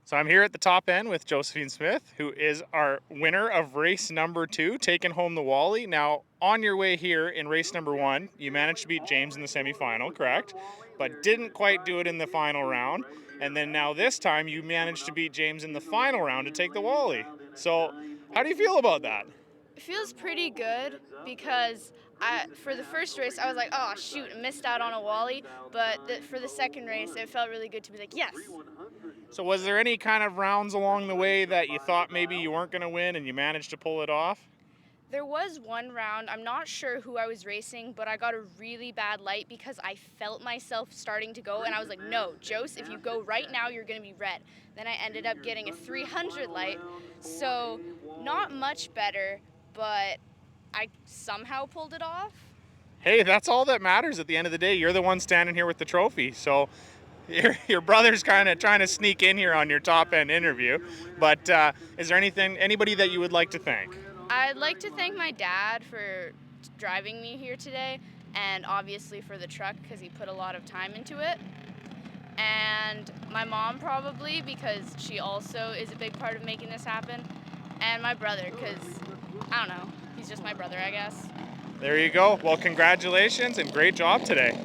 So I'm here at the top end with Josephine Smith, who is our winner of race number 2, taking home the Wally. Now, on your way here in race number 1, you managed to beat James in the semifinal, correct? But didn't quite do it in the final round. And then now this time you managed to beat James in the final round to take the Wally. So, how do you feel about that? It feels pretty good because for the first race I was like, oh shoot, I missed out on a Wally, but for the second race it felt really good to be like, yes. So, was there any kind of rounds along the way that you thought maybe you weren't going to win and you managed to pull it off? There was one round, I'm not sure who I was racing, but I got a really bad light because I felt myself starting to go and I was like, no, Jose, if you go right now, you're going to be red. Then I ended up getting a 300 light, so not much better, but I somehow pulled it off. Hey, that's all that matters at the end of the day. You're the one standing here with the trophy. So, your brother's kind of trying to sneak in here on your top end interview, but is there anybody that you would like to thank? I'd like to thank my dad for driving me here today, and obviously for the truck because he put a lot of time into it. And my mom probably because she also is a big part of making this happen. And my brother because, I don't know, he's just my brother, I guess. There you go. Well, congratulations and great job today.